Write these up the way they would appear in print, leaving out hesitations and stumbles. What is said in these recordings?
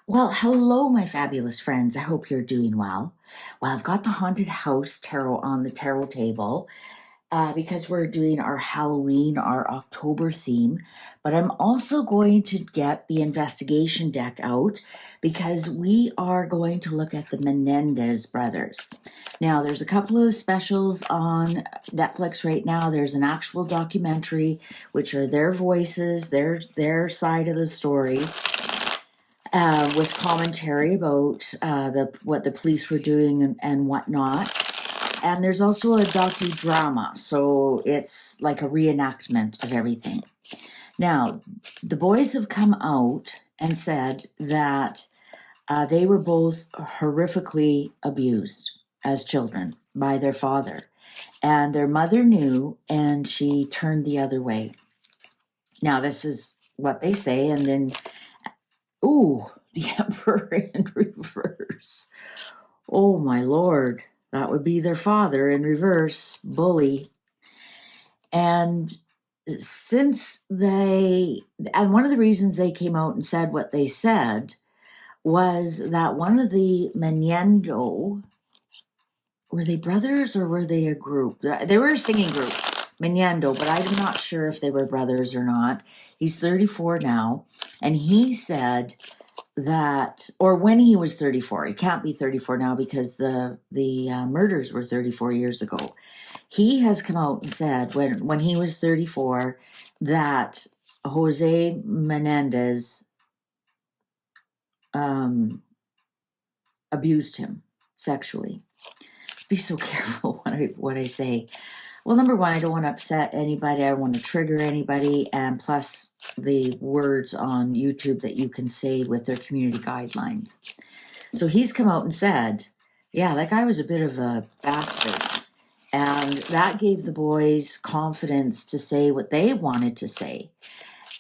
Well, hello, my fabulous friends. I hope you're doing well. Well, I've got the Haunted House Tarot on the tarot table because we're doing our Halloween, our October theme. But I'm also going to get the investigation deck out because we are going to look at the Menendez brothers. Now, there's a couple of specials on Netflix right now. There's an actual documentary, which are their voices, their side of the story. With commentary about what the police were doing and whatnot. And there's also a docudrama, so it's like a reenactment of everything. Now, the boys have come out and said that they were both horrifically abused as children by their father. And their mother knew, and she turned the other way. Now, this is what they say, and then, ooh, the Emperor in reverse. Oh my Lord, that would be their father in reverse, bully. And one of the reasons they came out and said what they said was that one of the Menendez, were they brothers or were they a group? They were a singing group, Menendez, but I'm not sure if they were brothers or not. He's 34 now, and he said that, or when he was 34, he can't be 34 now because the murders were 34 years ago. He has come out and said when he was 34 that Jose Menendez abused him sexually. Be so careful what I say. Well, number one, I don't want to upset anybody. I don't want to trigger anybody. And plus the words on YouTube that you can say with their community guidelines. So he's come out and said, yeah, that guy was a bit of a bastard. And that gave the boys confidence to say what they wanted to say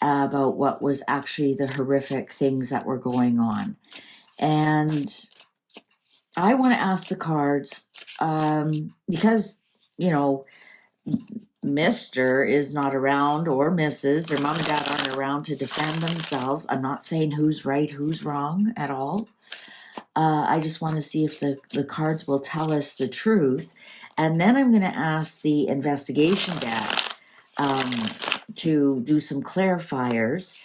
about what was actually the horrific things that were going on. And I want to ask the cards because, Mr. is not around, or Mrs. Their mom and dad aren't around to defend themselves. I'm not saying who's right, who's wrong at all. I just want to see if the cards will tell us the truth. And then I'm going to ask the investigation deck to do some clarifiers.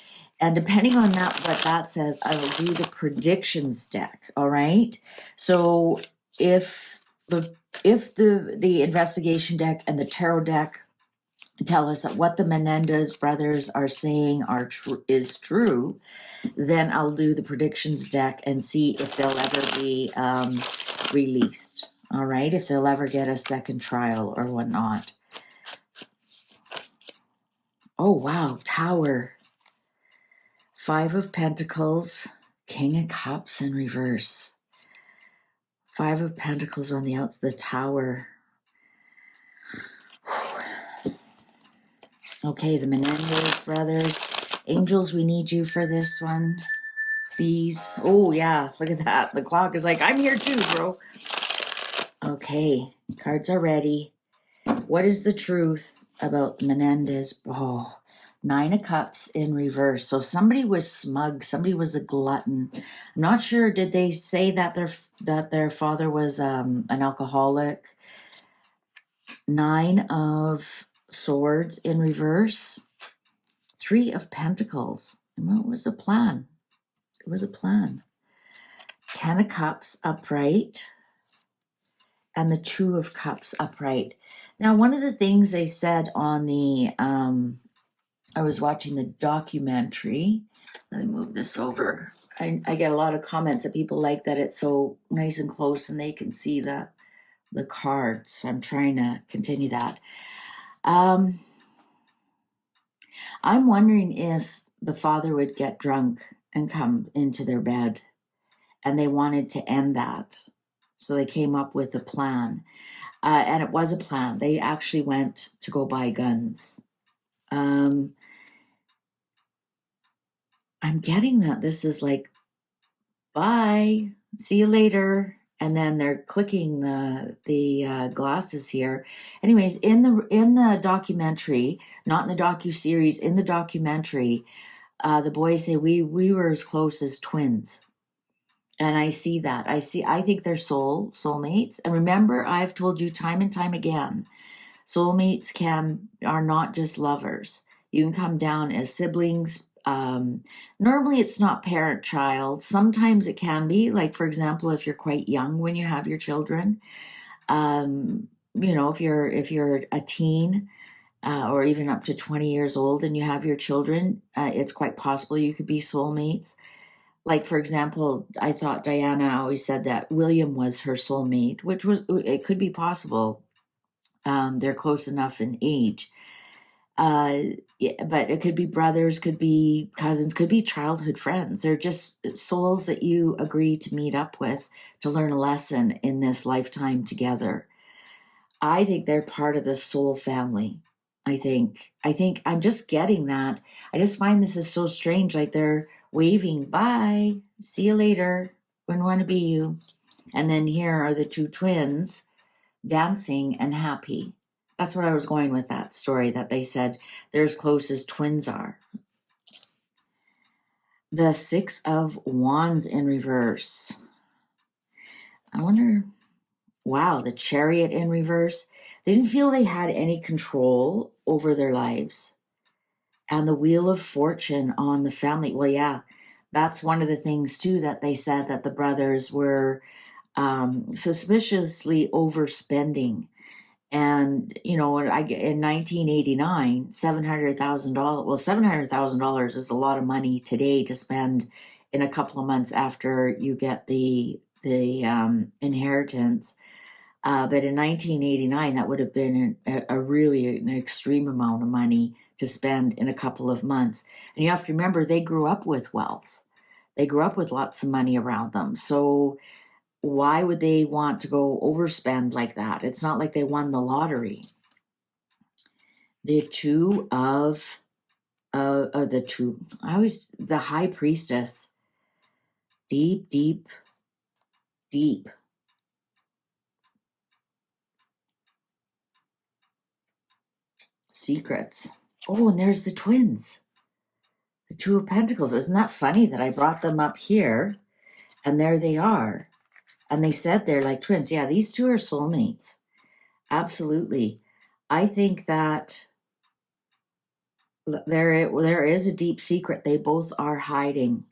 And depending on what that says, I will do the predictions deck. All right. So if the investigation deck and the tarot deck tell us that what the Menendez brothers are saying is true, then I'll do the predictions deck and see if they'll ever be released. All right, if they'll ever get a second trial or whatnot. Oh, wow, Tower. 5 of Pentacles, King of Cups in reverse. 5 of Pentacles on the outside, the Tower. Okay, the Menendez brothers. Angels, we need you for this one. Please. Oh, yeah, look at that. The clock is like, I'm here too, bro. Okay, cards are ready. What is the truth about Menendez? Oh, 9 of Cups in reverse. So somebody was smug. Somebody was a glutton. I'm not sure. Did they say that their father was an alcoholic? 9 of Swords in reverse. 3 of Pentacles. Well, it was a plan. It was a plan. 10 of Cups upright. And the 2 of Cups upright. Now, one of the things they said on the, I was watching the documentary. Let me move this over. I get a lot of comments that people like that it's so nice and close and they can see the cards. So I'm trying to continue that. I'm wondering if the father would get drunk and come into their bed, and they wanted to end that. So they came up with a plan. And it was a plan. They actually went to go buy guns. I'm getting that this is like, bye, see you later. And then they're clicking the glasses here. Anyways, in the documentary, not in the docu-series, in the documentary, the boys say we were as close as twins. And I see that. I think they're soulmates. And remember, I've told you time and time again, soulmates are not just lovers. You can come down as siblings. Normally it's not parent child. Sometimes it can be, like for example, if you're quite young when you have your children. If you're a teen, or even up to 20 years old and you have your children, it's quite possible you could be soulmates. Like, for example, I thought Diana always said that William was her soulmate, it could be possible. They're close enough in age. Yeah, but it could be brothers, could be cousins, could be childhood friends. They're just souls that you agree to meet up with to learn a lesson in this lifetime together. I think they're part of the soul family. I think I'm just getting that. I just find this is so strange. Like they're waving, bye, see you later, wouldn't want to be you. And then here are the two twins dancing and happy. That's what I was going with that story that they said they're as close as twins are. The Six of Wands in reverse. I wonder, wow, the Chariot in reverse. They didn't feel they had any control over their lives. And the Wheel of Fortune on the family. Well, yeah, that's one of the things too that they said that the brothers were suspiciously overspending. And, in 1989, $700,000, well, $700,000 is a lot of money today to spend in a couple of months after you get the inheritance. But in 1989, that would have been a really an extreme amount of money to spend in a couple of months. And you have to remember, they grew up with wealth. They grew up with lots of money around them. So why would they want to go overspend like that? It's not like they won the lottery. The High Priestess, deep, deep, deep. Secrets. Oh, and there's the twins. The Two of Pentacles. Isn't that funny that I brought them up here and there they are? And they said they're like twins. Yeah, these two are soulmates. Absolutely. I think that there is a deep secret they both are hiding.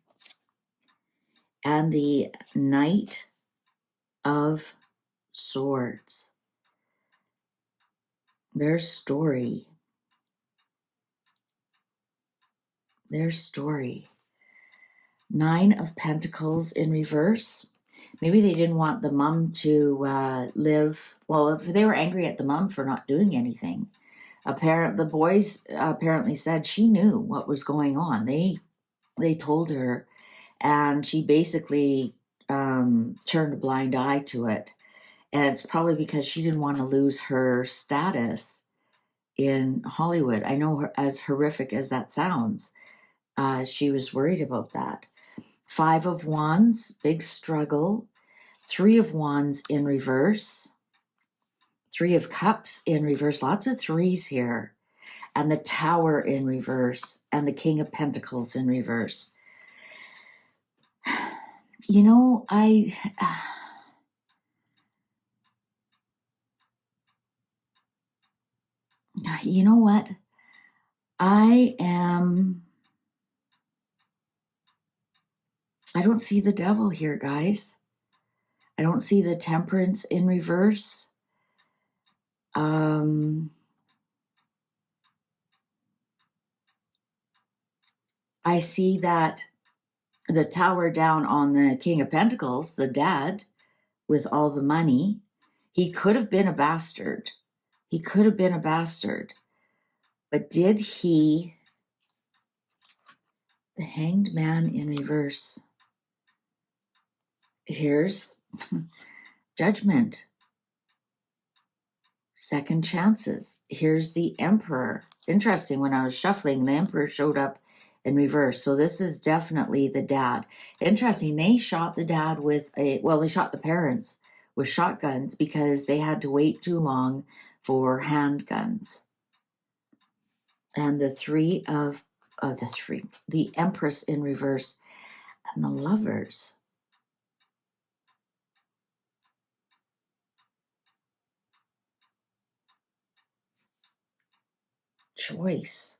And the Knight of Swords. Their story. Nine of Pentacles in reverse. Maybe they didn't want the mom to live. Well, if they were angry at the mom for not doing anything. The boys apparently said she knew what was going on. They told her, and she basically turned a blind eye to it. And it's probably because she didn't want to lose her status in Hollywood. I know as horrific as that sounds, she was worried about that. Five of Wands, big struggle. Three of Wands in reverse. Three of Cups in reverse. Lots of threes here. And the Tower in reverse. And the King of Pentacles in reverse. You know what? I don't see the devil here, guys. I don't see the Temperance in reverse. I see that the Tower down on the King of Pentacles, the dad, with all the money, he could have been a bastard. But did he... The Hanged Man in reverse. Here's Judgment. Second chances. Here's the Emperor. Interesting, when I was shuffling, the Emperor showed up in reverse. So this is definitely the dad. Interesting, they shot the dad they shot the parents with shotguns because they had to wait too long for handguns. And the the Empress in reverse, and the Lovers. choice.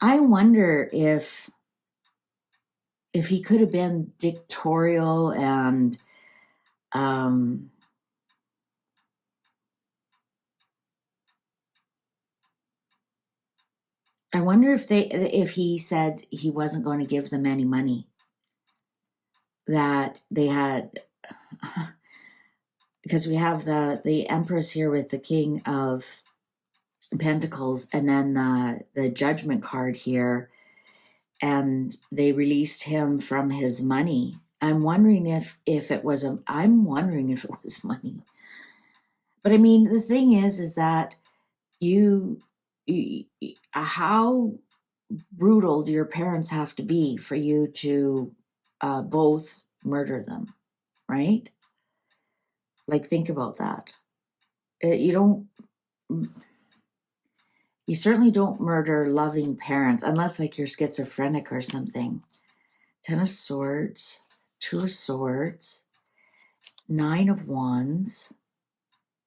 I wonder if he could have been dictatorial and I wonder if he said he wasn't going to give them any money, that they had, because we have the Empress here with the King of Pentacles and then the Judgment card here, and they released him from his money. I'm wondering if it was money. But I mean, the thing is that you how brutal do your parents have to be for you to both murder them, right? Like, think about that. You certainly don't murder loving parents unless like you're schizophrenic or something. 10 of Swords, 2 of Swords, 9 of Wands,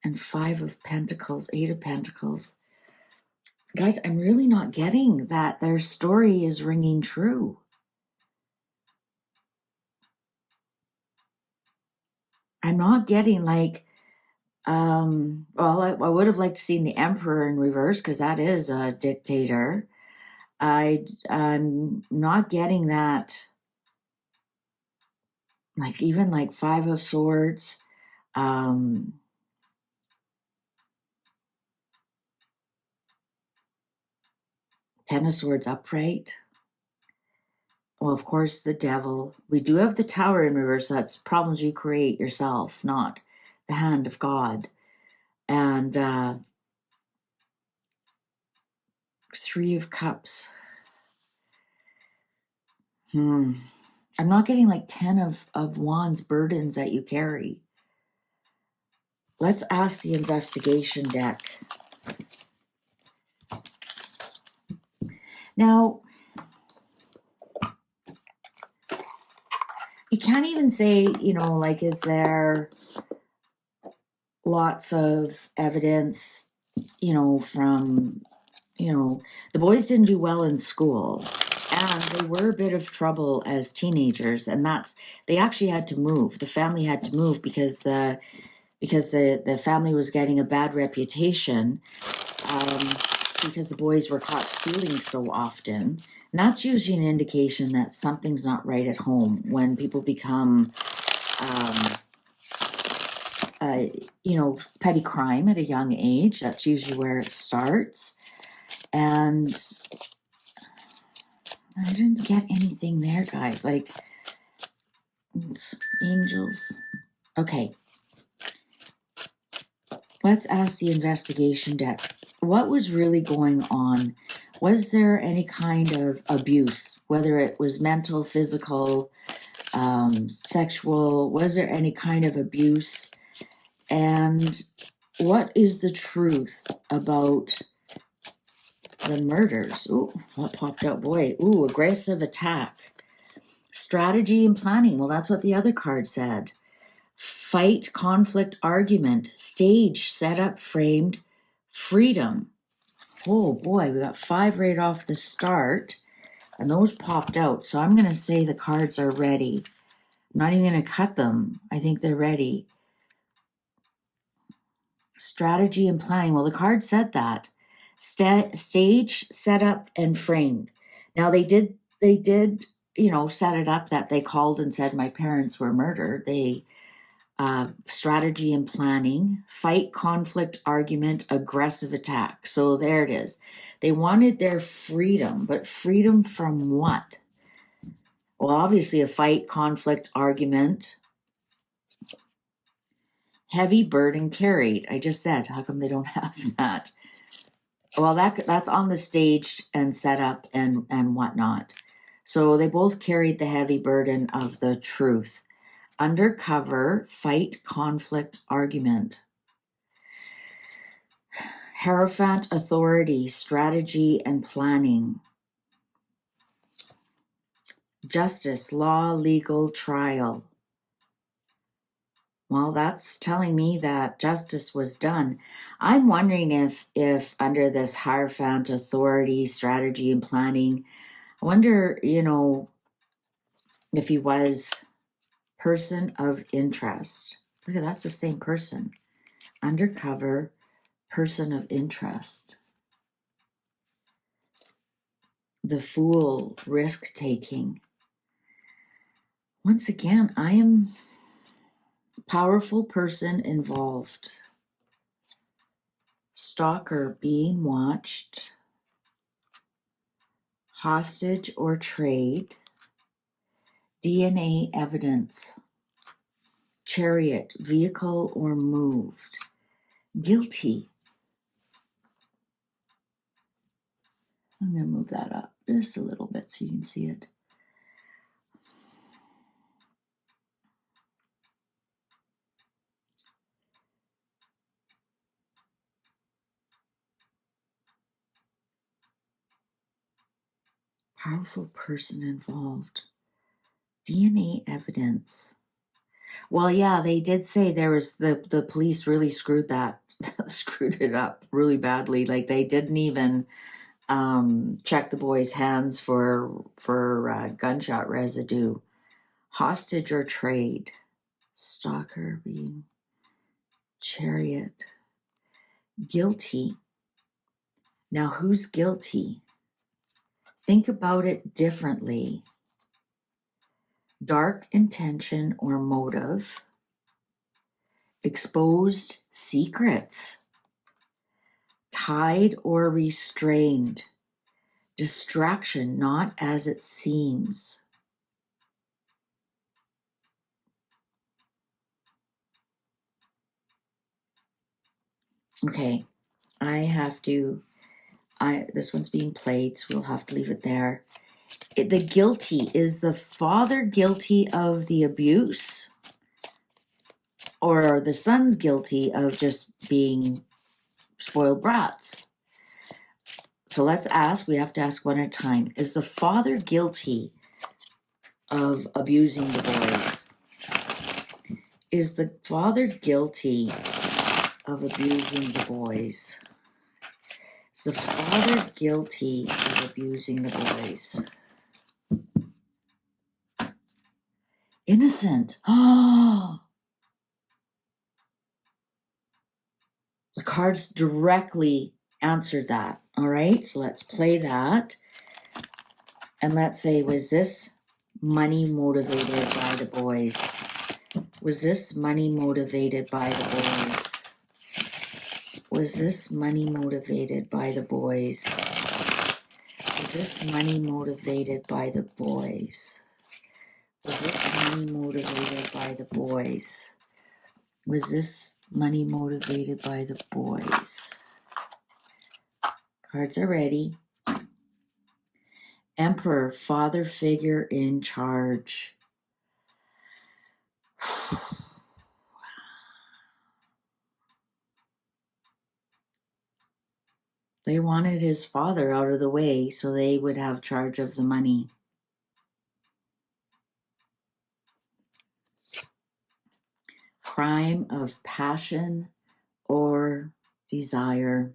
and 5 of Pentacles, 8 of Pentacles. Guys, I'm really not getting that their story is ringing true. I'm not getting like, well, I would have liked to seen the Emperor in reverse because that is a dictator. I'm not getting that, like even like 5 of Swords, 10 of Swords upright. Well, of course, the Devil. We do have the Tower in reverse. So that's problems you create yourself, not the hand of God. And 3 of Cups. I'm not getting like 10 of Wands burdens that you carry. Let's ask the investigation deck. Now, you can't even say, like, is there lots of evidence, from, the boys didn't do well in school and they were a bit of trouble as teenagers. And they actually had to move. The family had to move because the family was getting a bad reputation because the boys were caught stealing so often. And that's usually an indication that something's not right at home when people become, petty crime at a young age. That's usually where it starts. And I didn't get anything there, guys. Like, it's angels. Okay. Let's ask the investigation deck. What was really going on? Was there any kind of abuse, whether it was mental, physical, sexual? Was there any kind of abuse? And what is the truth about the murders? Ooh, what popped out? Boy, ooh, aggressive attack. Strategy and planning. Well, that's what the other card said. Fight, conflict, argument, stage, setup, framed, freedom. Oh boy, we got 5 right off the start, and those popped out. So I'm going to say the cards are ready. I'm not even going to cut them. I think they're ready. Strategy and planning. Well, the card said that. Stage, setup, and framed. Now they did, set it up that they called and said my parents were murdered. They strategy and planning, fight, conflict, argument, aggressive attack. So there it is. They wanted their freedom, but freedom from what? Well, obviously a fight, conflict, argument, heavy burden carried. I just said, how come they don't have that? Well, that's on the stage and set up and whatnot. So they both carried the heavy burden of the truth. Undercover, fight, conflict, argument. Hierophant, authority, strategy, and planning. Justice, law, legal, trial. Well, that's telling me that justice was done. I'm wondering if under this Hierophant authority, strategy, and planning, I wonder, if he was person of interest. Look at that's the same person. Undercover person of interest. The fool, risk taking. Once again, I am powerful person involved. Stalker being watched. Hostage or trade. DNA evidence. Chariot, vehicle or moved. Guilty. I'm going to move that up just a little bit so you can see it. Powerful person involved. DNA evidence. Well, yeah, they did say there was the police really screwed it up really badly. Like they didn't even check the boy's hands for gunshot residue. Hostage or trade. Stalker being chariot. Guilty. Now, who's guilty? Think about it differently. Dark intention or motive. Exposed secrets. Tied or restrained. Distraction, not as it seems. Okay, this one's being played, so we'll have to leave it there. The guilty, is the father guilty of the abuse? Or are the sons guilty of just being spoiled brats? So let's ask, we have to ask one at a time. Is the father guilty of abusing the boys? Is the father guilty of abusing the boys? Is the father guilty of abusing the boys? Innocent. Oh, the cards directly answered that. All right, so let's play that. And let's say, was this money motivated by the boys? Was this money motivated by the boys? Was this money motivated by the boys? Was this money motivated by the boys? Was this money motivated by the boys? Was this money motivated by the boys? Cards are ready. Emperor, father figure in charge. They wanted his father out of the way so they would have charge of the money. Crime of passion or desire.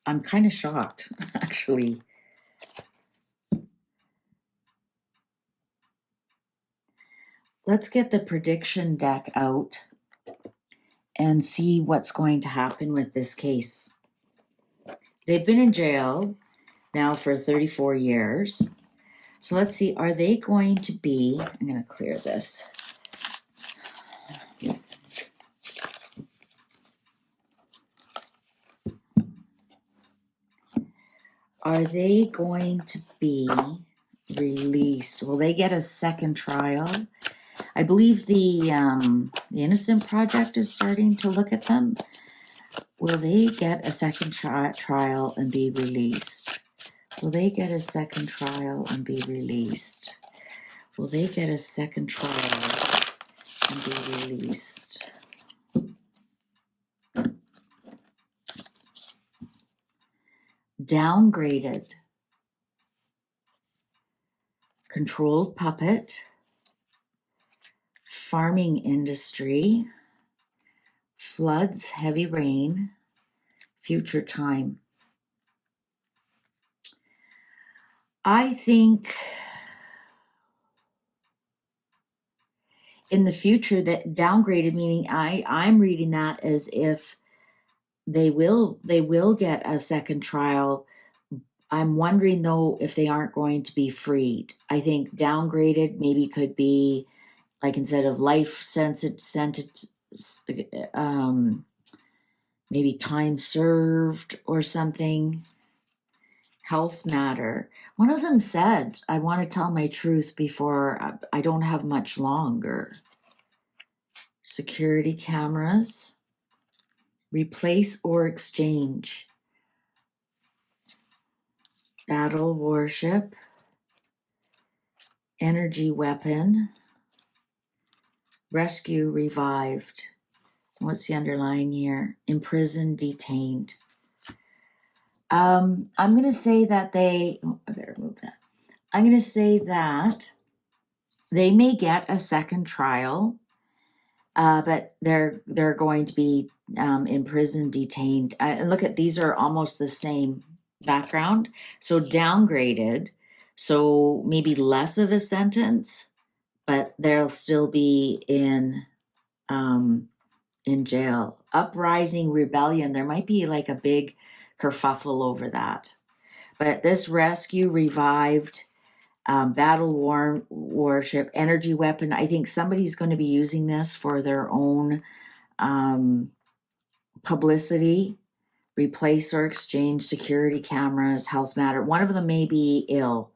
I'm kind of shocked, actually. Let's get the prediction deck out and see what's going to happen with this case. They've been in jail now for 34 years. So let's see, are they going to be, I'm going to clear this. Are they going to be released? Will they get a second trial? I believe the Innocent Project is starting to look at them. Will they get a second trial and be released? Will they get a second trial and be released? Will they get a second trial and be released? downgraded, controlled puppet, farming industry, floods, heavy rain, future time. I think in the future that downgraded, meaning I'm reading that as if they will get a second trial. I'm wondering though if they aren't going to be freed. I think downgraded maybe could be like instead of life sentence, maybe time served or something. Health matter. One of them said, I want to tell my truth before I don't have much longer. Security cameras. Replace or exchange. Battle warship. Energy weapon. Rescue revived. What's the underlying here? Imprisoned, detained. I'm going to say that I better move that. I'm going to say that they may get a second trial, but they're going to be imprisoned, detained. Look at, these are almost the same background. So downgraded, so maybe less of a sentence, but they'll still be in jail. Uprising, rebellion, there might be like a big kerfuffle over that. But this rescue, revived, battle warship, energy weapon, I think somebody's going to be using this for their own publicity. Replace or exchange, security cameras, health matter. One of them may be ill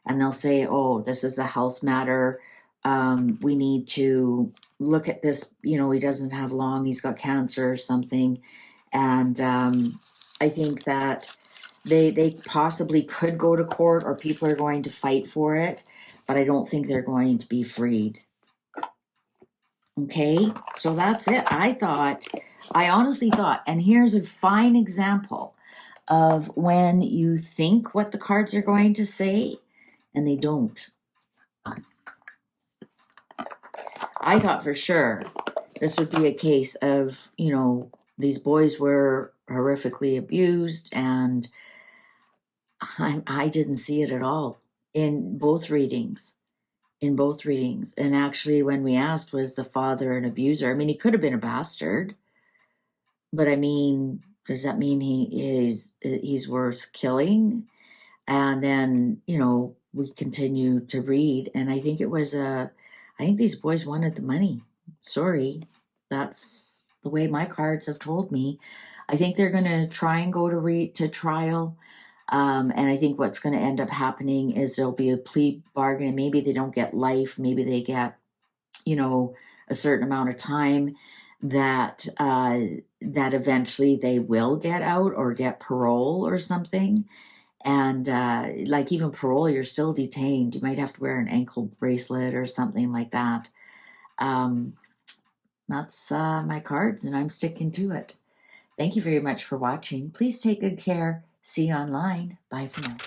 and they'll say, oh, this is a health matter. We need to look at this. You know, he doesn't have long, he's got cancer or something. And I think that they possibly could go to court or people are going to fight for it, but I don't think they're going to be freed. Okay, so that's it. I honestly thought, and here's a fine example of when you think what the cards are going to say and they don't. I thought for sure this would be a case of, you know, these boys were horrifically abused, and I didn't see it at all in both readings. And actually, when we asked, was the father an abuser? I mean, he could have been a bastard, but I mean, does that mean he's worth killing? And then, you know, we continue to read, and I think I think these boys wanted the money. Sorry, that's the way my cards have told me. I think they're going to try and go to trial. And I think what's going to end up happening is there'll be a plea bargain. Maybe they don't get life. Maybe they get, you know, a certain amount of time that eventually they will get out or get parole or something. And like even parole, you're still detained. You might have to wear an ankle bracelet or something like that. That's my cards, and I'm sticking to it. Thank you very much for watching. Please take good care. See you online. Bye for now.